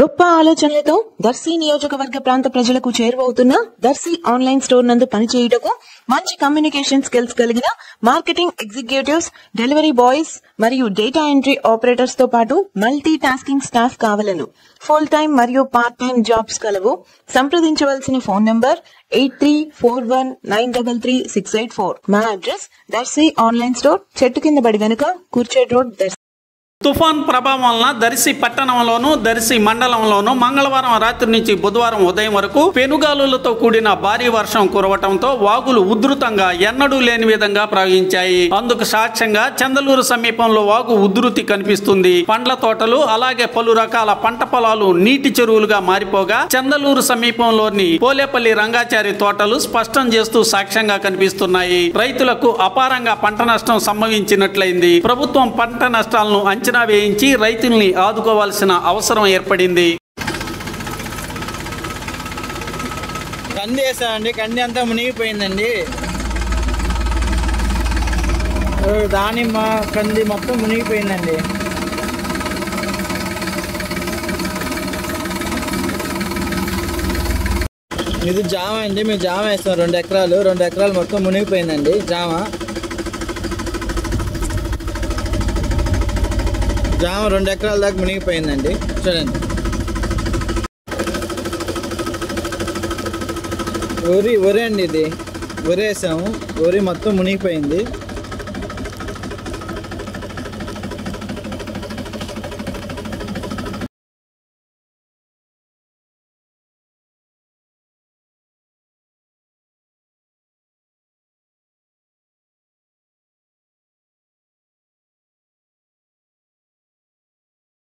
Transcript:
గొప్ప ఆలోచనలతో దర్శి నియోజకవర్గ ప్రాంత ప్రజలకు చేరువవుతున్న దర్శి ఆన్లైన్ స్టోర్ నందు పనిచేయుటకు మంచి కమ్యూనికేషన్ స్కిల్స్ కలిగిన మార్కెటింగ్ ఎగ్జిక్యూటివ్స్, డెలివరీ బాయ్స్ మరియు డేటా ఎంట్రీ ఆపరేటర్స్ తో పాటు మల్టీ టాస్కింగ్ స్టాఫ్ కావలను. ఫుల్ టైమ్ మరియు పార్ట్ టైమ్ జాబ్స్ కలవు. సంప్రదించవలసిన ఫోన్ నంబర్ 8341933684. మా అడ్రస్ దర్శి ఆన్లైన్ స్టోర్, చెట్టు కింద బడి వెనుక, కూర్చేడ్ రోడ్, దర్శి. తుఫాన్ ప్రభావం వలన దర్శి పట్టణంలోను దర్శి మండలంలోను మంగళవారం రాత్రి నుంచి బుధవారం ఉదయం వరకు పెనుగాలులతో కూడిన భారీ వర్షం కురవటంతో వాగులు ఉధృతంగా ఎన్నడూ లేని విధంగా ప్రవహించాయి. అందుకు సాక్ష్యంగా చందలూరు సమీపంలో వాగు ఉధృతి కనిపిస్తుంది. పండ్ల తోటలు అలాగే పలు రకాల పంట పొలాలు నీటి చెరువులుగా మారిపోగా చందలూరు సమీపంలోని పోలేపల్లి రంగాచారి తోటలు స్పష్టం చేస్తూ సాక్ష్యంగా కనిపిస్తున్నాయి. రైతులకు అపారంగా పంట నష్టం సంభవించినట్లయింది. ప్రభుత్వం పంట నష్టాలను అంచనా వేయించి రైతుల్ని ఆదుకోవాల్సిన అవసరం ఏర్పడింది. కంది వేసామండి, కంది అంతా మునిగిపోయిందండి. దానిమ్మ కంది మొత్తం మునిగిపోయిందండి. ఇది జామ అండి, మేము జామ వేస్తాం 2 ఎకరాలు. 2 ఎకరాలు మొత్తం మునిగిపోయిందండి జామ 2 ఎకరాల దాకా మునిగిపోయిందండి. చూడండి, వరి అండి, ఇది వరి వేసాము. వరి మొత్తం మునిగిపోయింది.